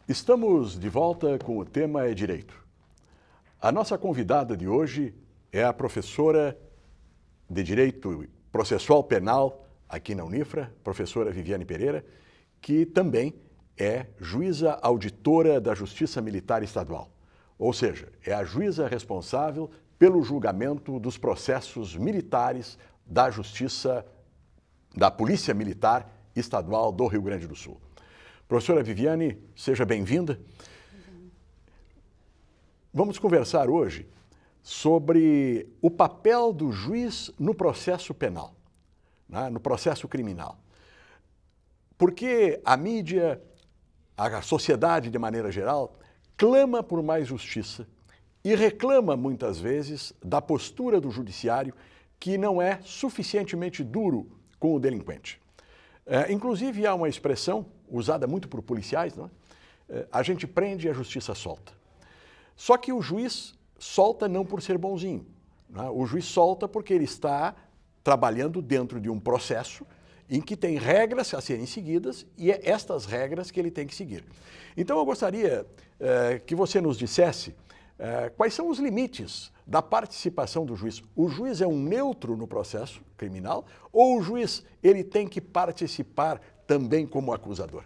Estamos de volta com o tema é Direito. A nossa convidada de hoje é a professora de Direito Processual Penal aqui na Unifra, professora Viviane Pereira, que também é juíza auditora da Justiça Militar Estadual. Ou seja, é a juíza responsável pelo julgamento dos processos militares da Justiça, da Polícia Militar Estadual do Rio Grande do Sul. Professora Viviane, seja bem-vinda. Vamos conversar hoje sobre o papel do juiz no processo penal, né, no processo criminal. Porque a mídia, a sociedade de maneira geral, clama por mais justiça e reclama muitas vezes da postura do judiciário que não é suficientemente duro com o delinquente. Inclusive há uma expressão usada muito por policiais, não é? A gente prende e a justiça solta. Só que o juiz solta não por ser bonzinho, não é? O juiz solta porque ele está trabalhando dentro de um processo em que tem regras a serem seguidas e é estas regras que ele tem que seguir. Então eu gostaria que você nos dissesse quais são os limites da participação do juiz. O juiz é um neutro no processo criminal ou o juiz ele tem que participar também como acusador?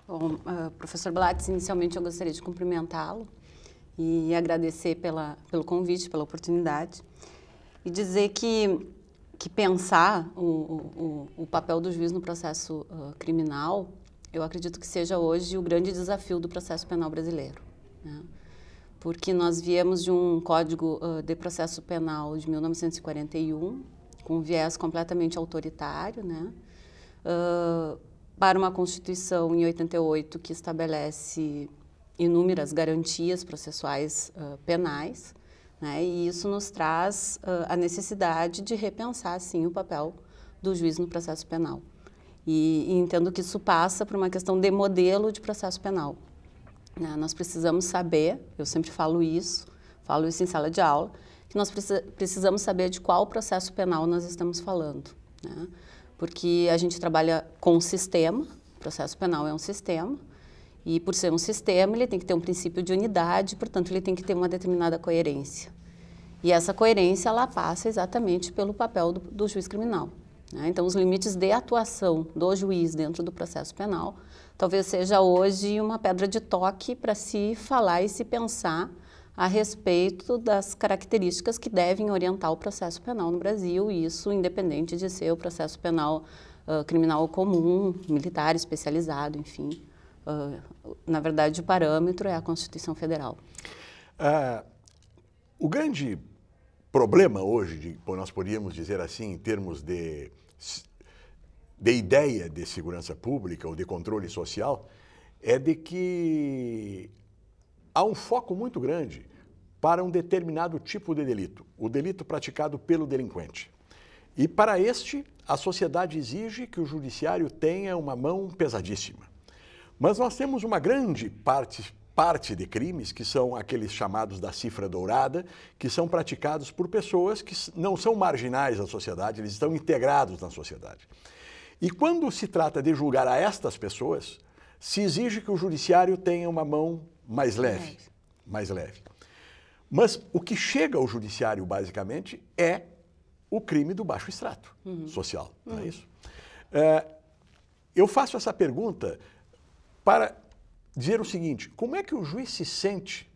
Bom, professor Blatz, inicialmente eu gostaria de cumprimentá-lo e agradecer pelo convite, pela oportunidade e dizer que pensar o papel do juiz no processo criminal, eu acredito que seja hoje o grande desafio do processo penal brasileiro, né? Porque nós viemos de um Código de Processo Penal de 1941, com um viés completamente autoritário, né? Para uma Constituição em 88 que estabelece inúmeras garantias processuais penais, né? E isso nos traz a necessidade de repensar, sim, o papel do juiz no processo penal. E entendo que isso passa por uma questão de modelo de processo penal. Nós precisamos saber, eu sempre falo isso em sala de aula, que nós precisamos saber de qual processo penal nós estamos falando, né? Porque a gente trabalha com um sistema, o processo penal é um sistema, e por ser um sistema ele tem que ter um princípio de unidade, portanto ele tem que ter uma determinada coerência. E essa coerência ela passa exatamente pelo papel do juiz criminal, né? Então os limites de atuação do juiz dentro do processo penal talvez seja hoje uma pedra de toque para se falar e se pensar a respeito das características que devem orientar o processo penal no Brasil, e isso independente de ser o processo penal criminal comum, militar, especializado, enfim. Na verdade, o parâmetro é a Constituição Federal. O grande problema hoje, nós poderíamos dizer assim, em termos de ideia de segurança pública ou de controle social, é de que há um foco muito grande para um determinado tipo de delito, o delito praticado pelo delinquente. E para este, a sociedade exige que o judiciário tenha uma mão pesadíssima. Mas nós temos uma grande parte de crimes, que são aqueles chamados da cifra dourada, que são praticados por pessoas que não são marginais da sociedade, eles estão integrados na sociedade. E quando se trata de julgar a estas pessoas, se exige que o judiciário tenha uma mão mais leve. Mas o que chega ao judiciário, basicamente, é o crime do baixo extrato social, não é isso? Eu faço essa pergunta para dizer o seguinte: como é que o juiz se sente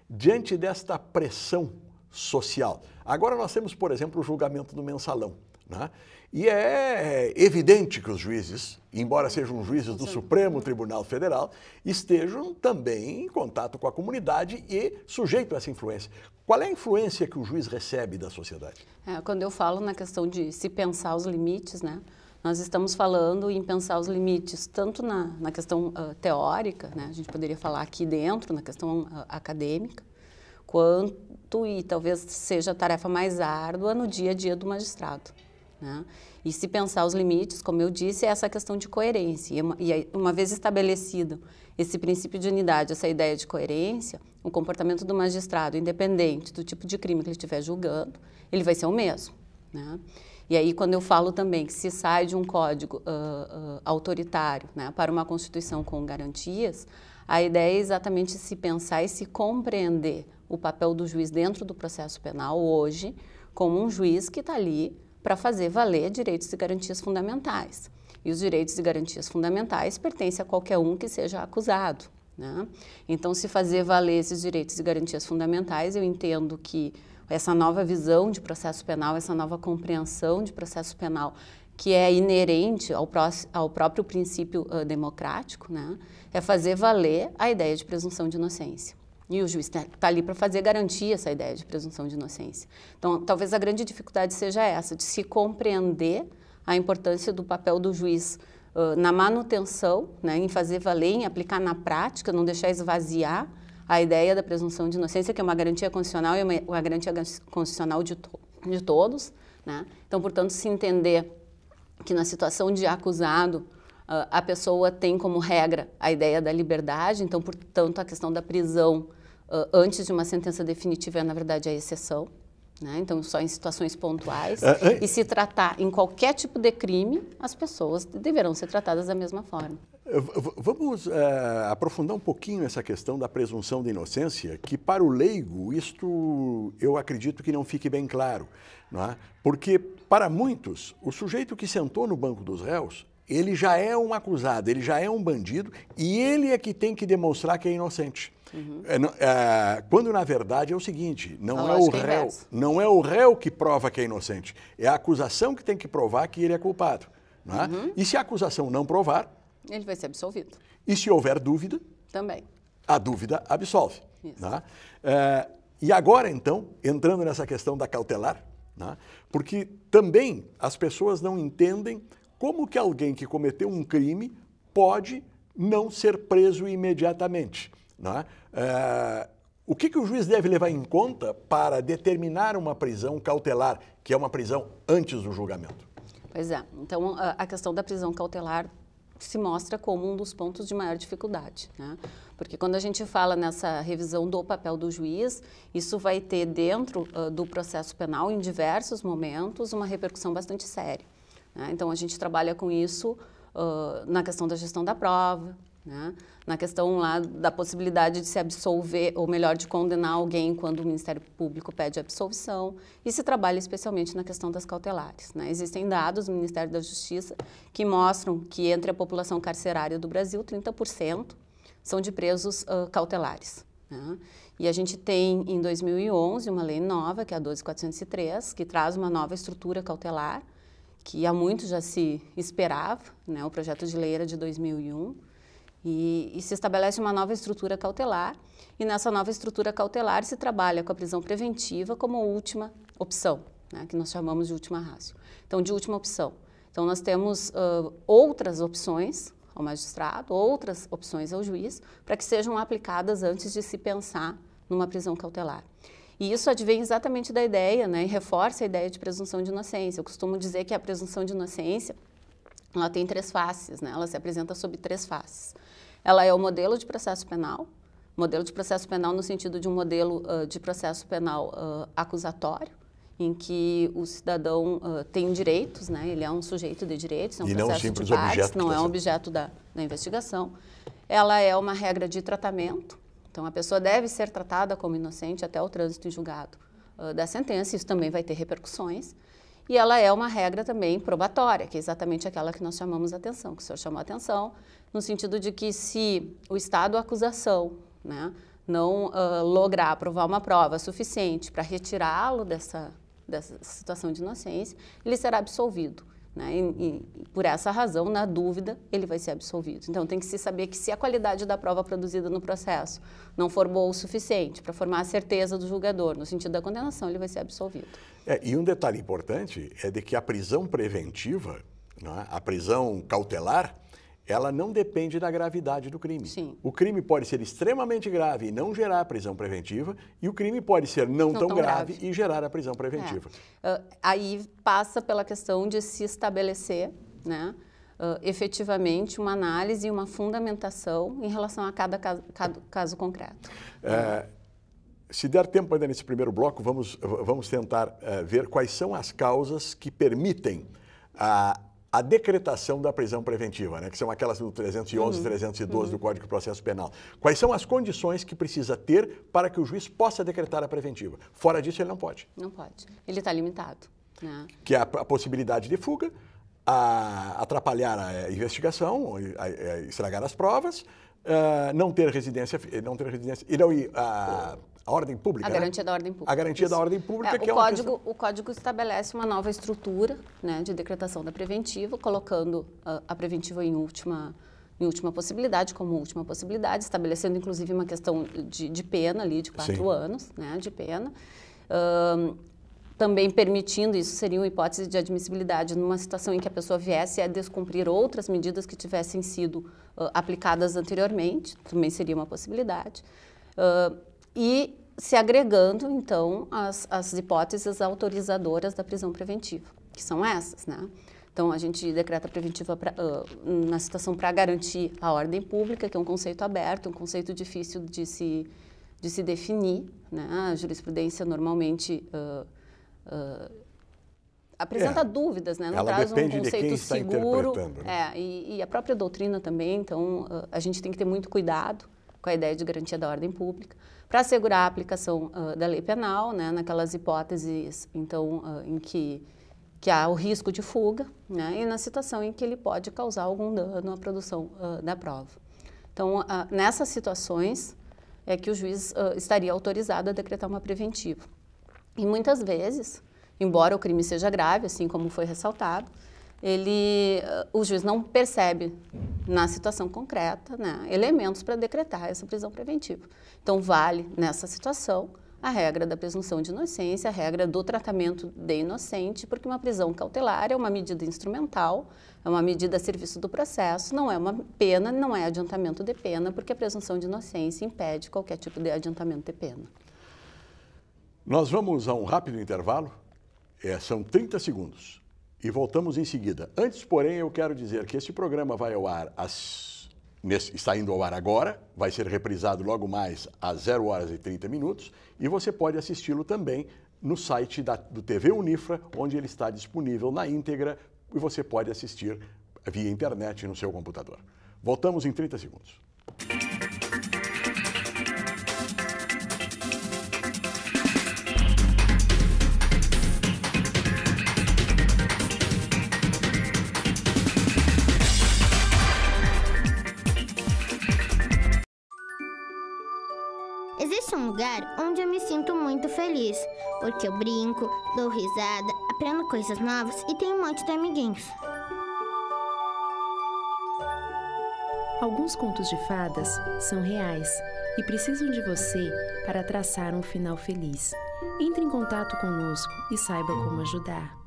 diante desta pressão social? Agora nós temos, por exemplo, o julgamento do mensalão, né? E é evidente que os juízes, embora sejam juízes do Supremo Tribunal Federal, estejam também em contato com a comunidade e sujeitos a essa influência. Qual é a influência que o juiz recebe da sociedade? Quando eu falo na questão de se pensar os limites, né? Nós estamos falando em pensar os limites tanto na questão teórica, né? A gente poderia falar aqui dentro, na questão acadêmica, quanto, e talvez seja a tarefa mais árdua, no dia a dia do magistrado, né? E se pensar os limites, como eu disse, é essa questão de coerência. E uma vez estabelecido esse princípio de unidade, essa ideia de coerência, o comportamento do magistrado, independente do tipo de crime que ele estiver julgando, ele vai ser o mesmo, né? E aí, quando eu falo também que se sai de um código autoritário, né, para uma Constituição com garantias, A ideia é exatamente se pensar e se compreender o papel do juiz dentro do processo penal hoje como um juiz que está ali para fazer valer direitos e garantias fundamentais. E os direitos e garantias fundamentais pertencem a qualquer um que seja acusado, né? Então, se fazer valer esses direitos e garantias fundamentais, eu entendo que essa nova visão de processo penal, essa nova compreensão de processo penal, que é inerente ao próprio princípio democrático, né, é fazer valer a ideia de presunção de inocência. E o juiz está ali para fazer garantir essa ideia de presunção de inocência. Então, talvez a grande dificuldade seja essa, de se compreender a importância do papel do juiz na manutenção, né, em fazer valer, em aplicar na prática, não deixar esvaziar a ideia da presunção de inocência, que é uma garantia constitucional e uma garantia constitucional de todos, né? Então, portanto, se entender que na situação de acusado, a pessoa tem como regra a ideia da liberdade, então, portanto, a questão da prisão antes de uma sentença definitiva é, na verdade, a exceção, né? Então, só em situações pontuais. E se tratar em qualquer tipo de crime, as pessoas deverão ser tratadas da mesma forma. Vamos aprofundar um pouquinho essa questão da presunção de inocência, que para o leigo isto eu acredito que não fique bem claro, não é? Porque para muitos o sujeito que sentou no banco dos réus, ele já é um acusado, ele já é um bandido e ele é que tem que demonstrar que é inocente. Quando na verdade é o seguinte, não é o réu que prova que é inocente, é a acusação que tem que provar que ele é culpado, não é? E se a acusação não provar, ele vai ser absolvido. E se houver dúvida, também. A dúvida absolve. Né? E agora, então, entrando nessa questão da cautelar, né? Porque também as pessoas não entendem como que alguém que cometeu um crime pode não ser preso imediatamente. Né? O que o juiz deve levar em conta para determinar uma prisão cautelar, que é uma prisão antes do julgamento? Pois é. Então, a questão da prisão cautelar se mostra como um dos pontos de maior dificuldade, né? Porque quando a gente fala nessa revisão do papel do juiz, isso vai ter dentro do processo penal, em diversos momentos, uma repercussão bastante séria, né? Então, a gente trabalha com isso na questão da gestão da prova, né? Na questão lá da possibilidade de se absolver, ou melhor, de condenar alguém quando o Ministério Público pede absolvição, e se trabalha especialmente na questão das cautelares, né? Existem dados do Ministério da Justiça que mostram que entre a população carcerária do Brasil, 30% são de presos cautelares, né? E a gente tem, em 2011, uma lei nova, que é a 12.403, que traz uma nova estrutura cautelar, que há muito já se esperava, né? O projeto de lei era de 2001, e se estabelece uma nova estrutura cautelar, e nessa nova estrutura cautelar se trabalha com a prisão preventiva como última opção, né, que nós chamamos de última ratio. Então, de última opção. Então, nós temos outras opções ao magistrado, outras opções ao juiz, para que sejam aplicadas antes de se pensar numa prisão cautelar. E isso advém exatamente da ideia, né, e reforça a ideia de presunção de inocência. Eu costumo dizer que a presunção de inocência, ela tem 3 faces, né? Ela se apresenta sob 3 faces. Ela é o modelo de processo penal no sentido de um modelo de processo penal acusatório, em que o cidadão tem direitos, né? Ele é um sujeito de direitos, é um processo de partes, não é um objeto da investigação. Ela é uma regra de tratamento, então a pessoa deve ser tratada como inocente até o trânsito em julgado da sentença, isso também vai ter repercussões. E ela é uma regra também probatória, que é exatamente aquela que nós chamamos a atenção, que o senhor chamou a atenção, no sentido de que se o estado acusação, né, não lograr provar uma prova suficiente para retirá-lo dessa situação de inocência, ele será absolvido, né? E por essa razão, na dúvida, ele vai ser absolvido. Então, tem que se saber que se a qualidade da prova produzida no processo não for boa o suficiente para formar a certeza do julgador, no sentido da condenação, ele vai ser absolvido. E um detalhe importante é de que a prisão preventiva, né, a prisão cautelar, ela não depende da gravidade do crime. Sim. O crime pode ser extremamente grave e não gerar prisão preventiva, e o crime pode ser não tão grave e gerar a prisão preventiva. Aí passa pela questão de se estabelecer, né, efetivamente uma análise e uma fundamentação em relação a cada caso concreto. Se der tempo ainda nesse primeiro bloco, vamos tentar ver quais são as causas que permitem a decretação da prisão preventiva, né, que são aquelas do 311 e 312 do Código de Processo Penal. Quais são as condições que precisa ter para que o juiz possa decretar a preventiva? Fora disso, ele não pode. Não pode. Ele está limitado. Né? Que é a possibilidade de fuga, atrapalhar a investigação, estragar as provas, não ter residência, a ordem pública. A garantia da ordem pública. A garantia da ordem pública, que o Código estabelece uma nova estrutura, né, de decretação da preventiva, colocando a preventiva em última possibilidade, como última possibilidade, estabelecendo inclusive uma questão de pena ali, de 4 anos, né, de pena. Também permitindo, isso seria uma hipótese de admissibilidade numa situação em que a pessoa viesse a descumprir outras medidas que tivessem sido aplicadas anteriormente, também seria uma possibilidade. E se agregando, então, as hipóteses autorizadoras da prisão preventiva, que são essas, né? Então, a gente decreta a preventiva na situação para garantir a ordem pública, que é um conceito aberto, um conceito difícil de se definir, né? A jurisprudência normalmente apresenta dúvidas, né? Não traz um conceito seguro. Né? E a própria doutrina também, então, a gente tem que ter muito cuidado com a ideia de garantia da ordem pública, para assegurar a aplicação da lei penal, né, naquelas hipóteses, então, em que há o risco de fuga, né, e na situação em que ele pode causar algum dano à produção da prova. Então, nessas situações é que o juiz estaria autorizado a decretar uma preventiva. E muitas vezes, embora o crime seja grave, assim como foi ressaltado, o juiz não percebe na situação concreta, né, elementos para decretar essa prisão preventiva. Então, vale nessa situação a regra da presunção de inocência, a regra do tratamento de inocente, porque uma prisão cautelar é uma medida instrumental, é uma medida a serviço do processo, não é uma pena, não é adiantamento de pena, porque a presunção de inocência impede qualquer tipo de adiantamento de pena. Nós vamos a um rápido intervalo, são 30 segundos. E voltamos em seguida. Antes, porém, eu quero dizer que este programa vai ao ar, está indo ao ar agora, vai ser reprisado logo mais às 0h30, e você pode assisti-lo também no site do TV Unifra, onde ele está disponível na íntegra e você pode assistir via internet no seu computador. Voltamos em 30 segundos. Existe um lugar onde eu me sinto muito feliz, porque eu brinco, dou risada, aprendo coisas novas e tenho um monte de amiguinhos. Alguns contos de fadas são reais e precisam de você para traçar um final feliz. Entre em contato conosco e saiba como ajudar.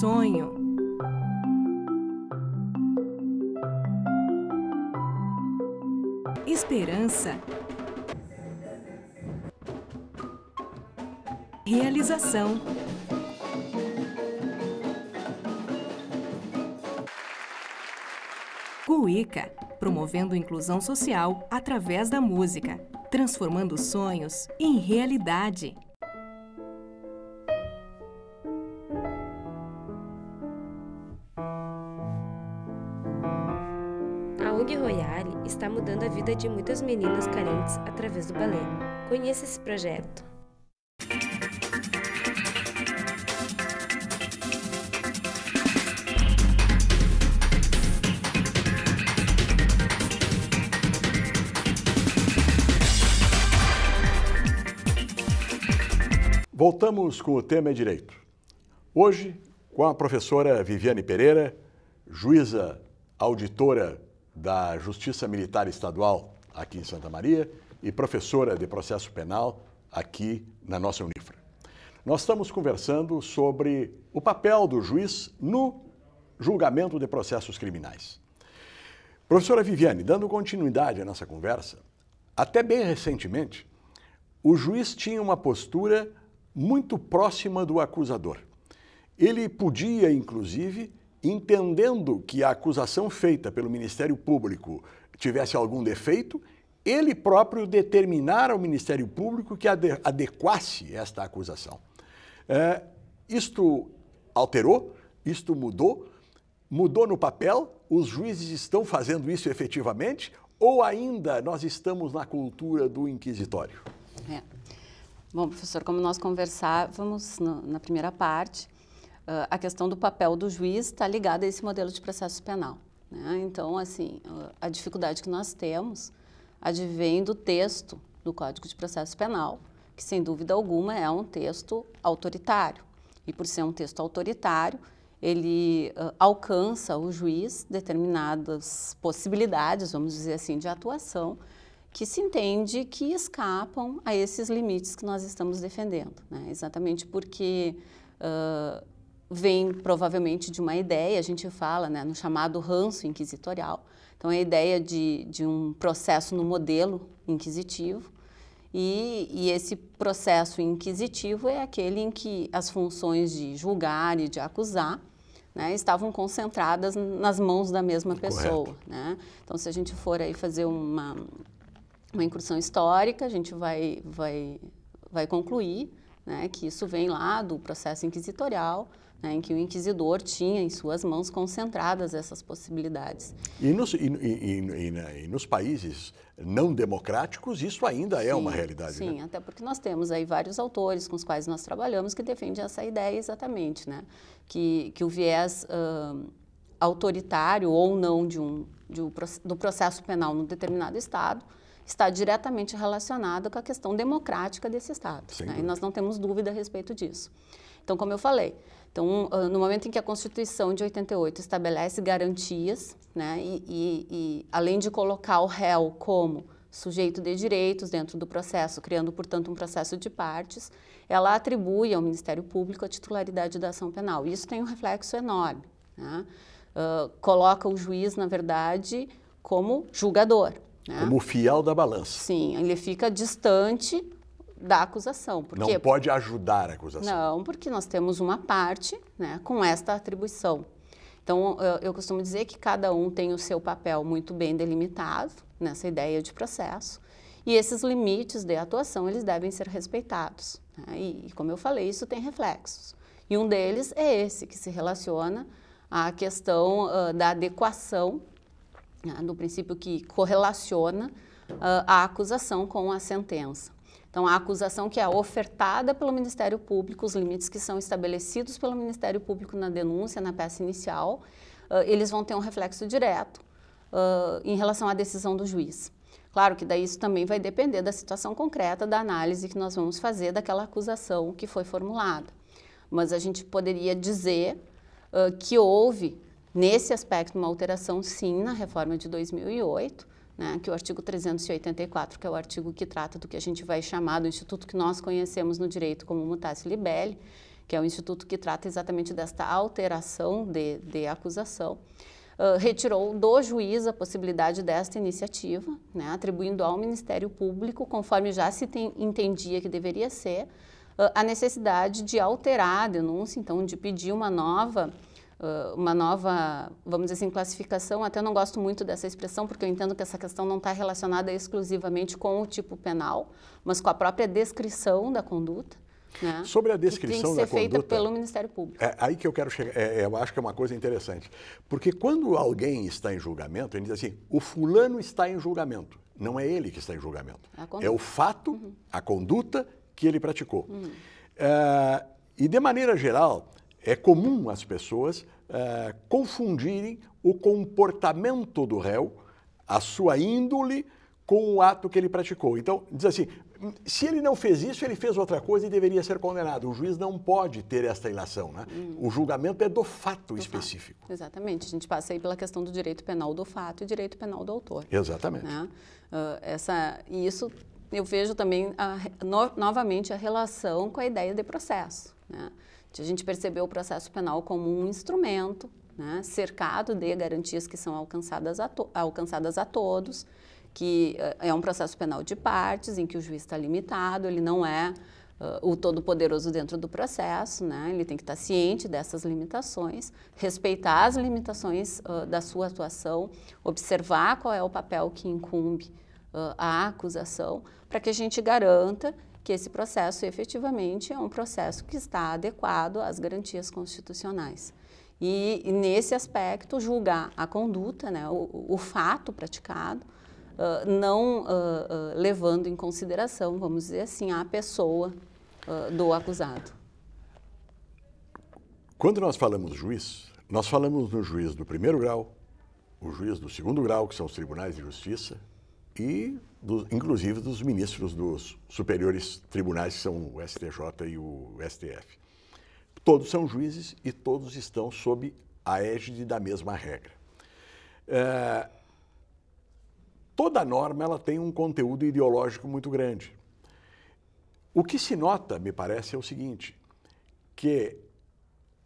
Sonho. Esperança. Realização. Cuíca, promovendo inclusão social através da música, transformando sonhos em realidade. A ONG Royale está mudando a vida de muitas meninas carentes através do balé. Conheça esse projeto. Voltamos com o tema Direito. Hoje, com a professora Viviane Pereira, juíza auditora da Justiça Militar Estadual aqui em Santa Maria e professora de processo penal aqui na nossa Unifra. Nós estamos conversando sobre o papel do juiz no julgamento de processos criminais. Professora Viviane, dando continuidade à nossa conversa, até bem recentemente, o juiz tinha uma postura muito próxima do acusador. Ele podia, inclusive, entendendo que a acusação feita pelo Ministério Público tivesse algum defeito, ele próprio determinar ao Ministério Público que adequasse esta acusação. Isto alterou, isto mudou no papel, os juízes estão fazendo isso efetivamente, ou ainda nós estamos na cultura do inquisitório? Bom, professor, como nós conversávamos na primeira parte, a questão do papel do juiz está ligada a esse modelo de processo penal, né? Então, assim, a dificuldade que nós temos advém do texto do Código de Processo Penal, que sem dúvida alguma é um texto autoritário. E por ser um texto autoritário, ele alcança o juiz determinadas possibilidades, vamos dizer assim, de atuação, que se entende que escapam a esses limites que nós estamos defendendo, né? Exatamente porque vem provavelmente de uma ideia, a gente fala, né, no chamado ranço inquisitorial. Então, a ideia de um processo no modelo inquisitivo, e esse processo inquisitivo é aquele em que as funções de julgar e de acusar, né, estavam concentradas nas mãos da mesma pessoa, né? Então, se a gente for aí fazer uma incursão histórica, a gente vai concluir, né, que isso vem lá do processo inquisitorial, né, em que o inquisidor tinha em suas mãos concentradas essas possibilidades. E nos países não democráticos, isso ainda é uma realidade, sim, né? Até porque nós temos aí vários autores com os quais nós trabalhamos que defendem essa ideia exatamente, né? Que o viés autoritário ou não do processo penal num determinado Estado está diretamente relacionado com a questão democrática desse Estado, né? E nós não temos dúvida a respeito disso. Então, como eu falei, no momento em que a Constituição de 88 estabelece garantias, né, e além de colocar o réu como sujeito de direitos dentro do processo, criando, portanto, um processo de partes, ela atribui ao Ministério Público a titularidade da ação penal. Isso tem um reflexo enorme, né? Coloca o juiz, na verdade, como julgador, né? Como o fiel da balança. Sim, ele fica distante da acusação. Não pode ajudar a acusação. Não, porque nós temos uma parte, né, com esta atribuição. Então, eu costumo dizer que cada um tem o seu papel muito bem delimitado nessa ideia de processo, e esses limites de atuação, eles devem ser respeitados, né? E, como eu falei, isso tem reflexos. E um deles é esse, que se relaciona à questão da adequação, né, do princípio que correlaciona a acusação com a sentença. Então, a acusação que é ofertada pelo Ministério Público, os limites que são estabelecidos pelo Ministério Público na denúncia, na peça inicial, eles vão ter um reflexo direto em relação à decisão do juiz. Claro que daí isso também vai depender da situação concreta, da análise que nós vamos fazer daquela acusação que foi formulada. Mas a gente poderia dizer que houve, nesse aspecto, uma alteração, sim, na reforma de 2008, né, que o artigo 384, que é o artigo que trata do que a gente vai chamar do instituto que nós conhecemos no direito como mutatio libelli, que é o instituto que trata exatamente desta alteração de acusação, retirou do juiz a possibilidade desta iniciativa, né, atribuindo ao Ministério Público, conforme já se entendia que deveria ser, a necessidade de alterar a denúncia, então de pedir uma nova, vamos dizer assim, classificação. Até não gosto muito dessa expressão, porque eu entendo que essa questão não está relacionada exclusivamente com o tipo penal, mas com a própria descrição da conduta, né? Sobre a descrição da conduta, tem que ser feita pelo Ministério Público. É aí que eu quero chegar. Eu acho que é uma coisa interessante. Porque quando alguém está em julgamento, ele diz assim, o fulano está em julgamento. Não é ele que está em julgamento. É o fato, a conduta que ele praticou. E de maneira geral, é comum as pessoas confundirem o comportamento do réu, a sua índole, com o ato que ele praticou. Então, diz assim, se ele não fez isso, ele fez outra coisa e deveria ser condenado. O juiz não pode ter esta ilação, né? O julgamento é do fato específico. Exatamente. A gente passa aí pela questão do direito penal do fato e direito penal do autor. Exatamente. Né? E isso eu vejo também, novamente, a relação com a ideia de processo, né? De a gente perceber o processo penal como um instrumento, né, cercado de garantias que são alcançadas a todos, que é um processo penal de partes, em que o juiz está limitado, ele não é o todo-poderoso dentro do processo, né? Ele tem que estar ciente dessas limitações, respeitar as limitações da sua atuação, observar qual é o papel que incumbe à acusação, para que a gente garanta que esse processo efetivamente é um processo que está adequado às garantias constitucionais. E nesse aspecto, julgar a conduta, né, o fato praticado, não levando em consideração, vamos dizer assim, a pessoa do acusado. Quando nós falamos juiz, nós falamos no juiz do primeiro grau, o juiz do segundo grau, que são os tribunais de justiça, e inclusive dos ministros dos superiores tribunais, que são o STJ e o STF. Todos são juízes e todos estão sob a égide da mesma regra. Toda norma ela tem um conteúdo ideológico muito grande. O que se nota, me parece, é o seguinte, que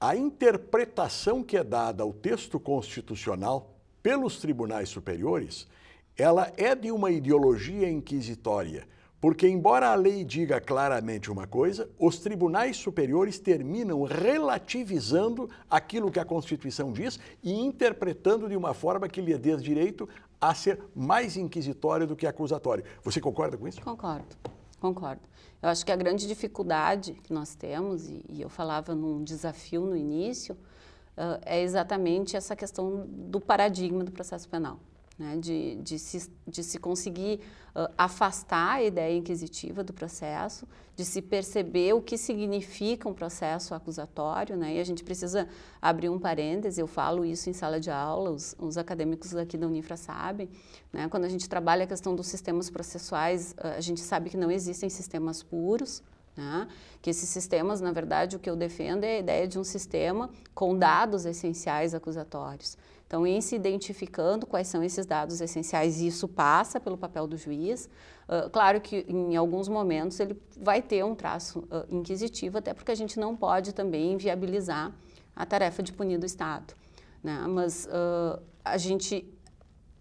a interpretação que é dada ao texto constitucional pelos tribunais superiores, ela é de uma ideologia inquisitória, porque embora a lei diga claramente uma coisa, os tribunais superiores terminam relativizando aquilo que a Constituição diz e interpretando de uma forma que lhe dê direito a ser mais inquisitório do que acusatório. Você concorda com isso? Concordo. Eu acho que a grande dificuldade que nós temos, e eu falava num desafio no início, é exatamente essa questão do paradigma do processo penal, né? De se conseguir afastar a ideia inquisitiva do processo, de se perceber o que significa um processo acusatório, né? E a gente precisa abrir um parêntese, eu falo isso em sala de aula, os acadêmicos aqui da Unifra sabem, né? Quando a gente trabalha a questão dos sistemas processuais, a gente sabe que não existem sistemas puros, né? Que esses sistemas, na verdade, o que eu defendo é a ideia de um sistema com dados essenciais acusatórios. Então, em se identificando quais são esses dados essenciais, isso passa pelo papel do juiz. Claro que em alguns momentos ele vai ter um traço inquisitivo, até porque a gente não pode também inviabilizar a tarefa de punir do Estado, né? Mas a gente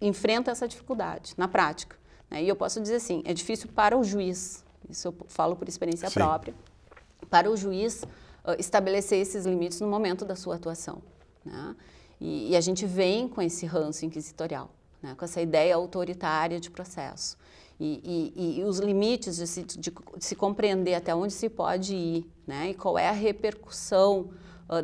enfrenta essa dificuldade na prática, né? E eu posso dizer assim, é difícil para o juiz, isso eu falo por experiência Sim. própria, para o juiz estabelecer esses limites no momento da sua atuação, né? E a gente vem com esse ranço inquisitorial, né? Com essa ideia autoritária de processo. E os limites de se compreender até onde se pode ir, né? E qual é a repercussão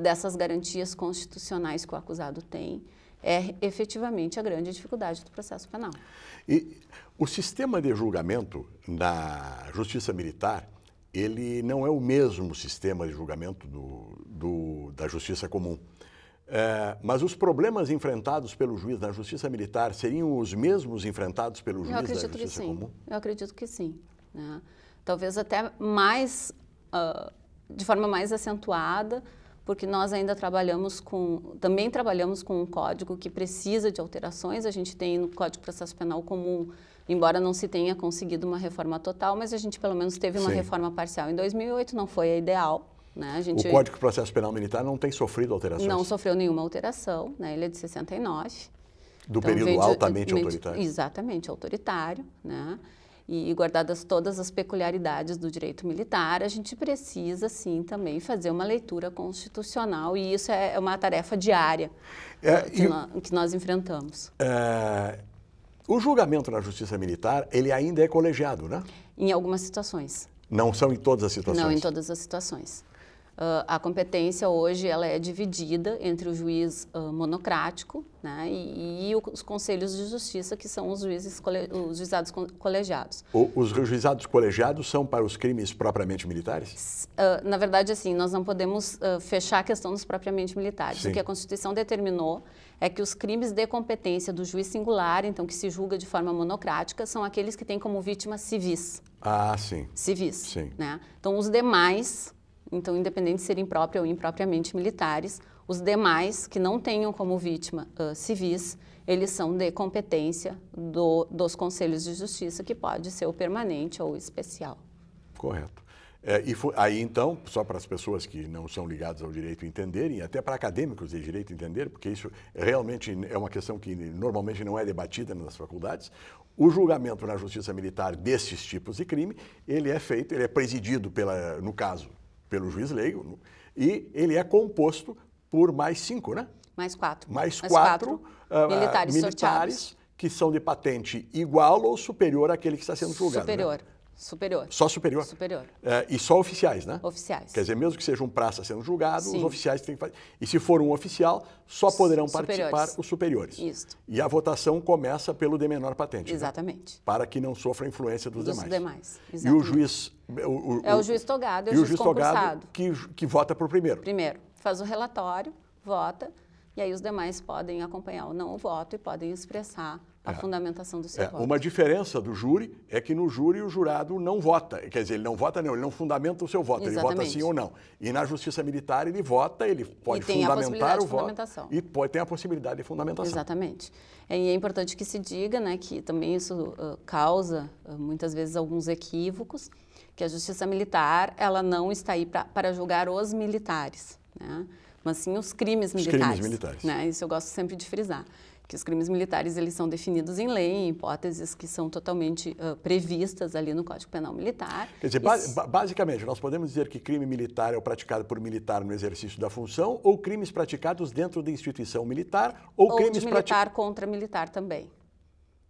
dessas garantias constitucionais que o acusado tem, é efetivamente a grande dificuldade do processo penal. E o sistema de julgamento na justiça militar, ele não é o mesmo sistema de julgamento da justiça comum. Mas os problemas enfrentados pelo juiz na justiça militar seriam os mesmos enfrentados pelo juiz da justiça comum? Eu acredito que sim, né? Talvez até mais, de forma mais acentuada, porque nós ainda também trabalhamos com um código que precisa de alterações. A gente tem no Código de Processo Penal comum, embora não se tenha conseguido uma reforma total, mas a gente pelo menos teve uma reforma parcial em 2008, não foi a ideal. Né? O Código de Processo Penal Militar não tem sofrido alterações? Não sofreu nenhuma alteração, né? Ele é de 69. Do período altamente autoritário? Exatamente, autoritário, né? E guardadas todas as peculiaridades do direito militar, a gente precisa, sim, também fazer uma leitura constitucional, e isso é uma tarefa diária que nós enfrentamos. O julgamento na justiça militar, ele ainda é colegiado, né? Em algumas situações. Não são em todas as situações? Não, em todas as situações. A competência hoje ela é dividida entre o juiz monocrático, né, e os conselhos de justiça, que são os juizados colegiados. Os juizados colegiados são para os crimes propriamente militares? Na verdade, assim, nós não podemos fechar a questão dos propriamente militares. Sim. O que a Constituição determinou é que os crimes de competência do juiz singular, então que se julga de forma monocrática, são aqueles que têm como vítima civis. Ah, sim. Civis. Sim. Né? Então, os demais... Então, independente de serem própria ou impropriamente militares, os demais que não tenham como vítima civis, eles são de competência dos conselhos de justiça, que pode ser o permanente ou o especial. Correto. Aí, então, só para as pessoas que não são ligadas ao direito entenderem, e até para acadêmicos de direito entenderem, porque isso realmente é uma questão que normalmente não é debatida nas faculdades, o julgamento na justiça militar desses tipos de crime, ele é presidido, no caso, pelo juiz leigo, e ele é composto por mais 5, né? Mais 4. Mais quatro militares que são de patente igual ou superior àquele que está sendo julgado. Superior. Né? Superior. Só superior? Superior. E só oficiais, né? Oficiais. Quer dizer, mesmo que seja um praça sendo julgado, Sim. os oficiais têm que fazer. E se for um oficial, só poderão participar os superiores. Isso. E a votação começa pelo de menor patente. Exatamente. Né? Para que não sofra influência dos demais. Exatamente. E o juiz... o juiz togado e o juiz concursado. Que vota por primeiro. Primeiro, faz o relatório, vota, e aí os demais podem acompanhar ou não o voto e podem expressar a fundamentação do seu voto. Uma diferença do júri é que no júri o jurado não vota. Quer dizer, ele não vota não, ele não fundamenta o seu voto, Exatamente. Ele vota sim ou não. E na justiça militar ele vota, ele pode fundamentar o voto e tem a possibilidade de fundamentação. Exatamente. E é importante que se diga, né, que também isso causa muitas vezes alguns equívocos, que a justiça militar ela não está aí para julgar os militares, né, mas sim os crimes militares. Os crimes militares. Né, isso eu gosto sempre de frisar. Que os crimes militares eles são definidos em lei, em hipóteses que são totalmente previstas ali no Código Penal Militar. Quer dizer, basicamente, nós podemos dizer que crime militar é o praticado por militar no exercício da função ou crimes praticados dentro da instituição militar ou crimes de militar contra militar também.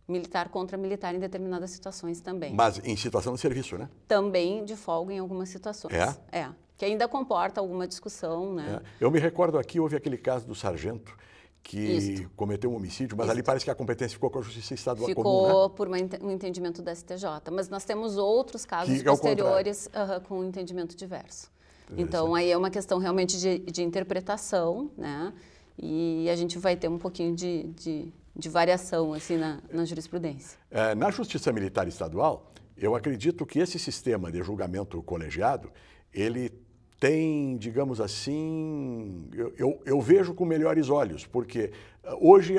Militar contra militar em determinadas situações também. Mas em situação de serviço, né? Também de folga em algumas situações. É. Que ainda comporta alguma discussão, né? Eu me recordo aqui, houve aquele caso do sargento que cometeu um homicídio, mas ali parece que a competência ficou com a Justiça Estadual comum, né? Ficou por um entendimento da STJ, mas nós temos outros casos posteriores com um entendimento diverso. Então, aí é uma questão realmente de interpretação, né? E a gente vai ter um pouquinho de variação assim, na jurisprudência. Na Justiça Militar Estadual, eu acredito que esse sistema de julgamento colegiado, ele tem, digamos assim, eu vejo com melhores olhos, porque hoje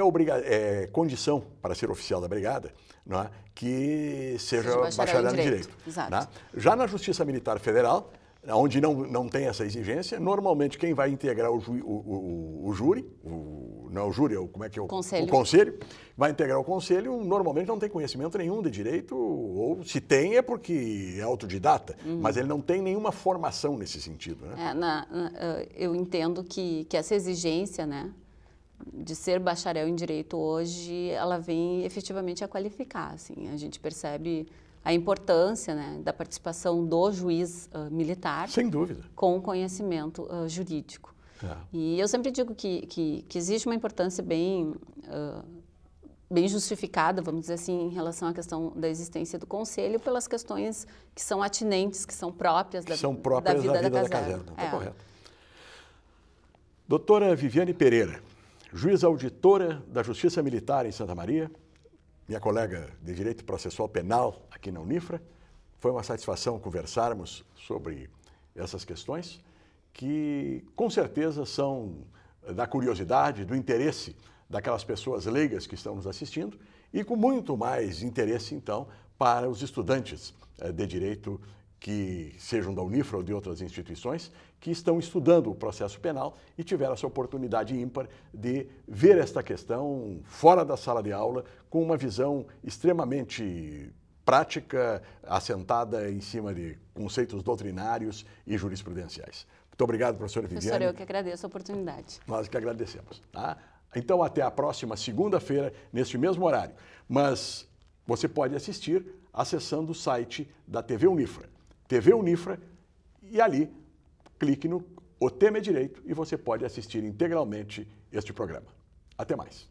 é condição para ser oficial da brigada, não é, que seja bacharel em Direito. Exato. Né? Já na Justiça Militar Federal, onde não tem essa exigência, normalmente quem vai integrar o júri, não é o júri, como é que é o conselho, vai integrar o conselho, normalmente não tem conhecimento nenhum de direito, ou se tem é porque é autodidata, mas ele não tem nenhuma formação nesse sentido. Né? Eu entendo que essa exigência, né, de ser bacharel em Direito hoje, ela vem efetivamente a qualificar. Assim, a gente percebe a importância, né, da participação do juiz militar. Sem dúvida. Com conhecimento jurídico. E eu sempre digo que existe uma importância bem justificada, vamos dizer assim, em relação à questão da existência do conselho, pelas questões que são atinentes, que são próprias da vida da caserna. Está correto. Doutora Viviane Pereira, juíza auditora da Justiça Militar em Santa Maria, minha colega de Direito Processual Penal aqui na Unifra. Foi uma satisfação conversarmos sobre essas questões, que com certeza são da curiosidade, do interesse daquelas pessoas leigas que estão nos assistindo e com muito mais interesse, então, para os estudantes de Direito que sejam da Unifra ou de outras instituições, que estão estudando o processo penal e tiveram essa oportunidade ímpar de ver esta questão fora da sala de aula, com uma visão extremamente prática, assentada em cima de conceitos doutrinários e jurisprudenciais. Muito obrigado, professora Viviane. Professor, eu que agradeço a oportunidade. Nós que agradecemos. Tá? Então, até a próxima segunda-feira, neste mesmo horário. Mas você pode assistir acessando o site da TV Unifra. TV Unifra, e ali clique no O Tema é Direito e você pode assistir integralmente este programa. Até mais.